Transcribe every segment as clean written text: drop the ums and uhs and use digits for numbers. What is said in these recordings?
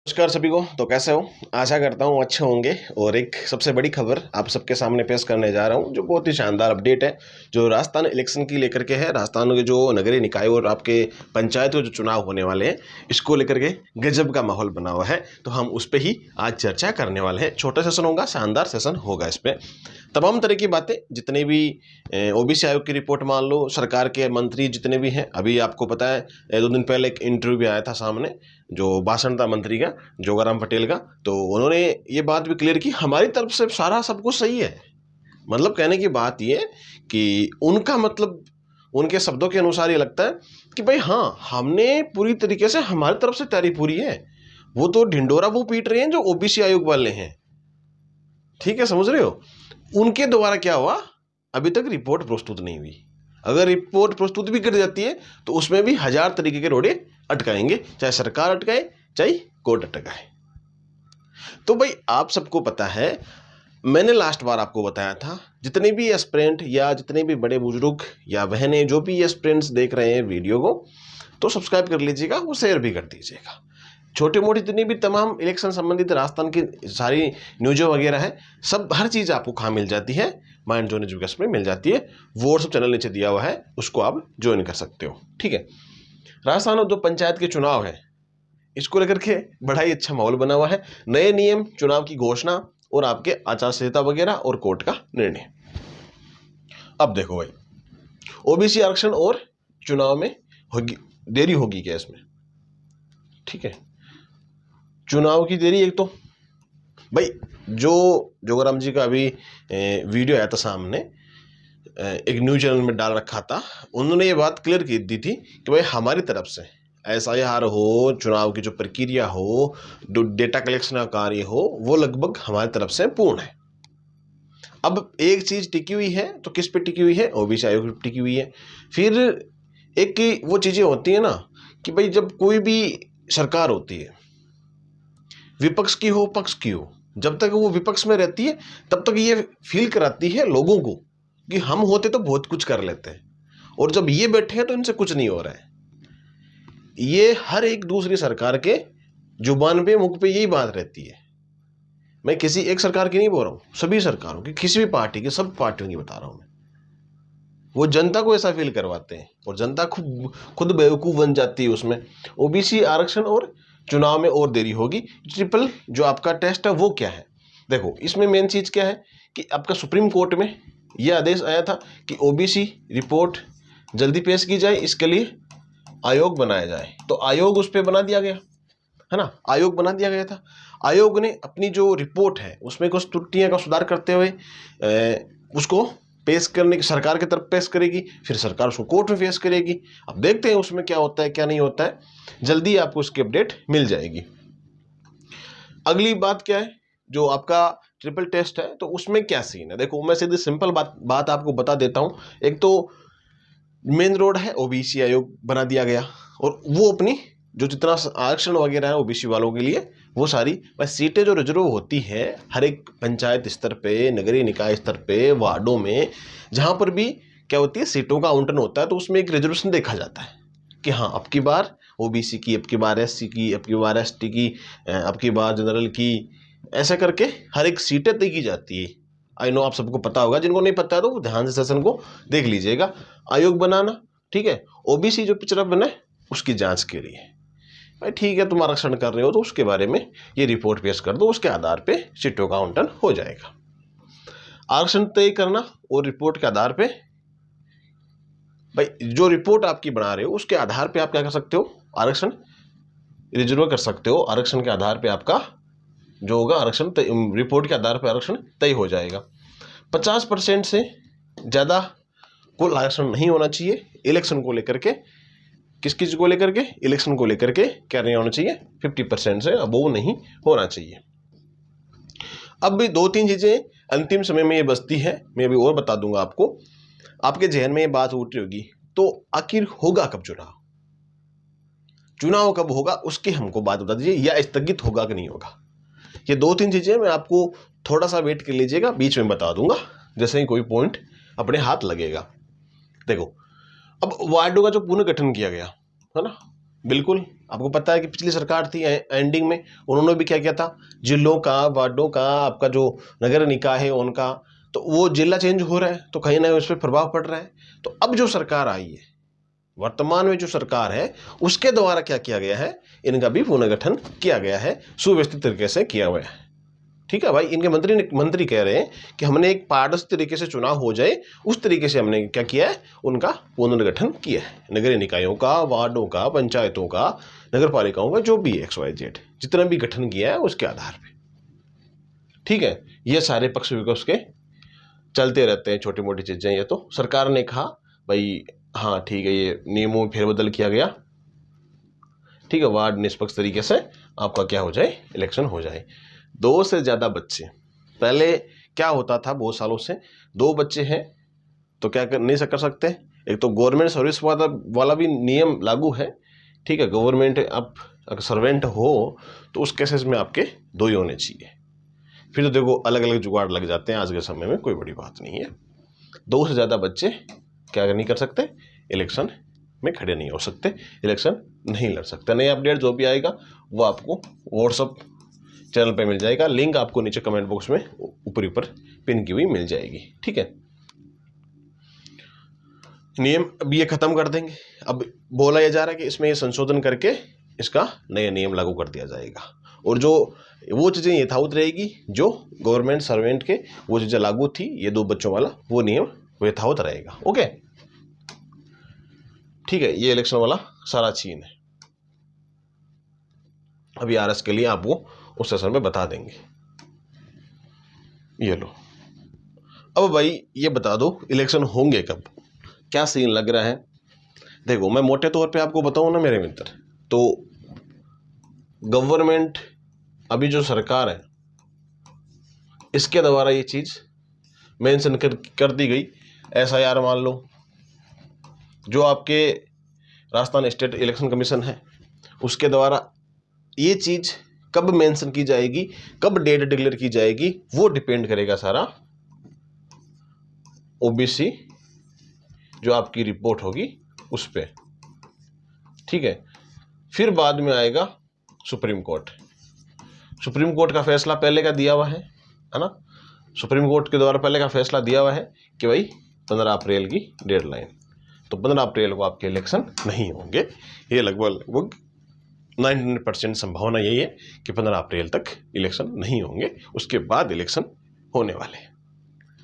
नमस्कार सभी को। तो कैसे हो? आशा करता हूँ अच्छे होंगे। और एक सबसे बड़ी खबर आप सबके सामने पेश करने जा रहा हूँ, जो बहुत ही शानदार अपडेट है, जो राजस्थान इलेक्शन की लेकर के है। राजस्थान के जो नगरीय निकाय और आपके पंचायत के जो चुनाव होने वाले हैं, इसको लेकर के गजब का माहौल बना हुआ है। तो हम उस पर ही आज चर्चा करने वाले हैं। छोटा सेशन होगा, शानदार सेशन होगा। इस पर तमाम तरह की बातें, जितने भी ओबीसी आयोग की रिपोर्ट मान लो, सरकार के मंत्री जितने भी हैं। अभी आपको पता है 2 दिन पहले एक इंटरव्यू भी आया था सामने, जो भाषण था मंत्री का, जोगाराम पटेल का। तो उन्होंने ये बात भी क्लियर की, हमारी तरफ से सारा सब कुछ सही है। मतलब कहने की बात ये कि उनका मतलब, उनके शब्दों के अनुसार ये लगता है कि भाई हाँ, हमने पूरी तरीके से, हमारी तरफ से तैयारी पूरी है। वो तो ढिंडोरा वो पीट रहे हैं जो ओबीसी आयोग वाले हैं। ठीक है, समझ रहे हो? उनके द्वारा क्या हुआ, अभी तक रिपोर्ट प्रस्तुत नहीं हुई। अगर रिपोर्ट प्रस्तुत भी कर जाती है तो उसमें भी 1000 तरीके के रोड़े अटकाएंगे, चाहे सरकार अटकाए चाहे कोर्ट अटकाए। तो भाई आप सबको पता है, मैंने लास्ट बार आपको बताया था, जितने भी एस्पिरेंट या जितने भी बड़े बुजुर्ग या बहनें जो भी एस्पिरेंट्स देख रहे हैं वीडियो को, तो सब्सक्राइब कर लीजिएगा, वो शेयर भी कर दीजिएगा। छोटे मोटे जितनी भी तमाम इलेक्शन संबंधित राजस्थान की सारी न्यूज़ वगैरह है, सब हर चीज़ आपको कहाँ मिल जाती है, माइंड जोन एजुकेशन में मिल जाती है। वो सब चैनल नीचे दिया हुआ है, उसको आप ज्वाइन कर सकते हो। ठीक है, राजस्थान में जो पंचायत के चुनाव है, इसको लेकर के बड़ा ही अच्छा माहौल बना हुआ है। नए नियम, चुनाव की घोषणा और आपके आचार संहिता वगैरह और कोर्ट का निर्णय। अब देखो भाई, ओबीसी आरक्षण और चुनाव में होगी देरी, होगी क्या इसमें? ठीक है, चुनाव की देरी। एक तो भाई जो जोगाराम जी का अभी वीडियो आया था सामने, एक न्यूज चैनल में डाल रखा था, उन्होंने ये बात क्लियर की दी थी कि भाई हमारी तरफ से एसआईआर हो, चुनाव की जो प्रक्रिया हो, जो डेटा कलेक्शन का कार्य हो, वो लगभग हमारी तरफ से पूर्ण है। अब एक चीज टिकी हुई है, तो किस पे टिकी हुई है? ओबीसी आयोग पे टिकी हुई है। फिर एक वो चीजें होती है ना कि भाई जब कोई भी सरकार होती है, विपक्ष की हो पक्ष की हो, जब तक वो विपक्ष में रहती है तब तक ये फील कराती है लोगों को कि हम होते तो बहुत कुछ कर लेते हैं, और जब ये बैठे हैं तो इनसे कुछ नहीं हो रहा है। ये हर एक दूसरी सरकार के जुबान पे, मुख पे यही बात रहती है। मैं किसी एक सरकार की नहीं बोल रहा हूँ, सभी सरकारों की, किसी भी पार्टी की, सब पार्टियों की बता रहा हूँ मैं। वो जनता को ऐसा फील करवाते हैं और जनता खुद बेवकूफ़ बन जाती है उसमें। ओबीसी आरक्षण और चुनाव में और देरी होगी। ट्रिपल जो आपका टेस्ट है वो क्या है? देखो, इसमें मेन चीज़ क्या है कि आपका सुप्रीम कोर्ट में यह आदेश आया था कि ओबीसी रिपोर्ट जल्दी पेश की जाए, इसके लिए आयोग बनाया जाए। तो आयोग उस पर बना दिया गया है ना, आयोग बना दिया गया था। आयोग ने अपनी जो रिपोर्ट है उसमें कुछ त्रुटियां का सुधार करते हुए उसको पेश करने की, सरकार की तरफ पेश करेगी, फिर सरकार उसको कोर्ट में पेश करेगी। अब देखते हैं उसमें क्या होता है क्या नहीं होता है, जल्दी आपको उसकी अपडेट मिल जाएगी। अगली बात क्या है, जो आपका ट्रिपल टेस्ट है, तो उसमें क्या सीन है? देखो, मैं सीधी सिंपल बात आपको बता देता हूँ। एक तो मेन रोड है, ओबीसी आयोग बना दिया गया, और वो अपनी जो जितना आरक्षण वगैरह है ओबीसी वालों के लिए, वो सारी बस सीटें जो रिजर्व होती है हर एक पंचायत स्तर पे, नगरीय निकाय स्तर पे, वार्डों में, जहाँ पर भी क्या होती है, सीटों का आवंटन होता है, तो उसमें एक रिजर्वेशन देखा जाता है कि हाँ, अब की बार ओबीसी की, अब की बार एससी की, अब की बार एसटी की, अब की बार जनरल की, ऐसा करके हर एक सीटें तय की जाती है। आई नो आप सबको पता होगा, जिनको नहीं पता है तो ध्यान से सेशन को देख लीजिएगा। आयोग बनाना, ठीक है, ओबीसी जो पिछड़ा बना है उसकी जांच के लिए। भाई ठीक है, तुम आरक्षण कर रहे हो तो उसके बारे में ये रिपोर्ट पेश कर दो, उसके आधार पे सीटों का आवंटन हो जाएगा। आरक्षण तय करना और रिपोर्ट के आधार पे, भाई जो रिपोर्ट आपकी बना रहे हो उसके आधार पे आप क्या कर सकते हो, आरक्षण रिजर्व कर सकते हो। आरक्षण के आधार पे आपका जो होगा, आरक्षण रिपोर्ट के आधार पे आरक्षण तय हो जाएगा। 50% से ज़्यादा कुल आरक्षण नहीं होना चाहिए इलेक्शन को लेकर के। किस चीज़ को लेकर के? इलेक्शन को लेकर के क्या नहीं होना चाहिए, 50% से अबोव नहीं होना चाहिए। अब भी 2-3 चीज़ें अंतिम समय में ये बचती है, मैं अभी और बता दूंगा आपको। आपके जहन में ये बात उठ रही होगी, तो आखिर होगा कब चुनाव? चुनाव कब होगा उसकी हमको बात बता दीजिए, या स्थगित होगा कि नहीं होगा। ये 2-3 चीज़ें मैं आपको, थोड़ा सा वेट कर लीजिएगा, बीच में बता दूंगा जैसे ही कोई पॉइंट अपने हाथ लगेगा। देखो, अब वार्डों का जो पुनर्गठन किया गया है ना, बिल्कुल आपको पता है कि पिछली सरकार थी एंडिंग में उन्होंने भी क्या किया था, जिलों का, वार्डों का, आपका जो नगर निकाय है उनका, तो वो जिला चेंज हो रहा है तो कहीं ना उस पर प्रभाव पड़ रहा है। तो अब जो सरकार आई है, वर्तमान में जो सरकार है, उसके द्वारा क्या किया गया है, इनका भी पुनर्गठन किया गया है, सुव्यवस्थित तरीके से किया हुआ है। ठीक है भाई, इनके मंत्री कह रहे हैं कि हमने एक पारदर्शी तरीके से चुनाव हो जाए उस तरीके से हमने क्या किया है, उनका पुनर्गठन किया है। नगरीय निकायों का, वार्डों का, पंचायतों का, नगर पालिकाओं का, जो भी XYZ जितना भी गठन किया है उसके आधार पे। ठीक है, ये सारे पक्ष विपक्ष के चलते रहते हैं, छोटी मोटी चीजें। ये तो सरकार ने कहा भाई हाँ ठीक है, ये नियमों में फेरबदल किया गया, ठीक है, वार्ड निष्पक्ष तरीके से आपका क्या हो जाए, इलेक्शन हो जाए। 2 से ज़्यादा बच्चे, पहले क्या होता था बहुत सालों से, 2 बच्चे हैं तो क्या नहीं कर सकते। एक तो गवर्नमेंट सर्विस वाला भी नियम लागू है, ठीक है, गवर्नमेंट आप अगर सर्वेंट हो तो उस केसेस में आपके 2 ही होने चाहिए। फिर तो देखो अलग अलग जुगाड़ लग जाते हैं आज के समय में, कोई बड़ी बात नहीं है। 2 से ज़्यादा बच्चे क्या नहीं कर सकते, इलेक्शन में खड़े नहीं हो सकते, इलेक्शन नहीं लड़ सकते। नई अपडेट जो भी आएगा वो आपको व्हाट्सअप चैनल पे मिल जाएगा, लिंक आपको नीचे कमेंट बॉक्स में ऊपर पिन की हुई मिल जाएगी। ठीक है, नियम अब ये खत्म कर देंगे। अब बोला यह जा रहा है कि इसमें ये संशोधन करके इसका नया नियम लागू कर दिया जाएगा, और जो वो चीज़ें यथावत रहेगी, जो गवर्नमेंट सर्वेंट के वो चीज़ें लागू थी, ये 2 बच्चों वाला वो नियम यथावत रहेगा। ओके, ठीक है, ये इलेक्शन वाला सारा सीन है। अभी RS के लिए आपको उस सेशन में बता देंगे। ये लो, अब भाई ये बता दो इलेक्शन होंगे कब, क्या सीन लग रहा है। देखो मैं मोटे तौर पे आपको बताऊं ना मेरे मित्र, तो गवर्नमेंट अभी जो सरकार है इसके द्वारा ये चीज़ मेंशन कर दी गई। SIR मान लो, जो आपके राजस्थान स्टेट इलेक्शन कमीशन है उसके द्वारा ये चीज़ कब मेंशन की जाएगी, कब डेट डिक्लेयर की जाएगी, वो डिपेंड करेगा सारा OBC जो आपकी रिपोर्ट होगी उस पर। ठीक है, फिर बाद में आएगा सुप्रीम कोर्ट। सुप्रीम कोर्ट का फैसला पहले का दिया हुआ है ना, सुप्रीम कोर्ट के द्वारा पहले का फैसला दिया हुआ है कि भाई 15 अप्रैल की डेडलाइन, तो 15 अप्रैल को आपके इलेक्शन नहीं होंगे। ये लगभग 99% संभावना यही है कि 15 अप्रैल तक इलेक्शन नहीं होंगे, उसके बाद इलेक्शन होने वाले हैं।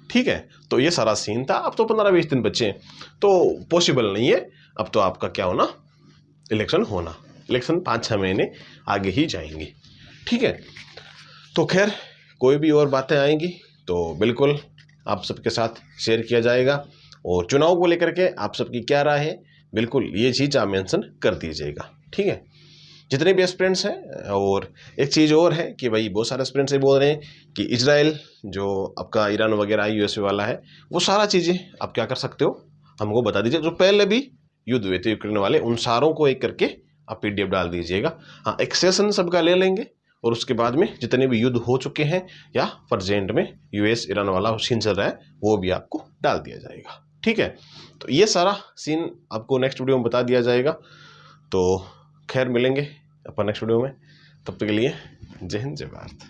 ठीक है, तो ये सारा सीन था। अब तो 15-20 दिन बचे हैं तो पॉसिबल नहीं है अब तो आपका क्या होना, इलेक्शन होना। इलेक्शन 5-6 महीने आगे ही जाएंगे। ठीक है, तो खैर कोई भी और बातें आएंगी तो बिल्कुल आप सबके साथ शेयर किया जाएगा, और चुनाव को लेकर के आप सबकी क्या राय है बिल्कुल ये चीज़ आप मेंशन कर दीजिएगा। ठीक है, जितने भी एस्पिरेंट्स हैं। और एक चीज़ और है कि भाई बहुत सारे एस्पिरेंट्स ये बोल रहे हैं कि इजराइल जो आपका ईरान वगैरह USA वाला है, वो सारा चीज़ें आप क्या कर सकते हो, हमको बता दीजिए। जो पहले भी युद्ध हुए थे यूक्रेन वाले, उन सारों को एक करके आप PDF डाल दीजिएगा। हाँ, एक सेशन सबका ले लेंगे, और उसके बाद में जितने भी युद्ध हो चुके हैं या प्रेजेंट में US ईरान वाला सीन चल रहा है वो भी आपको डाल दिया जाएगा। ठीक है, तो ये सारा सीन आपको नेक्स्ट वीडियो में बता दिया जाएगा। तो खैर मिलेंगे अपन नेक्स्ट वीडियो में, तब तक के लिए जय हिंद जय भारत।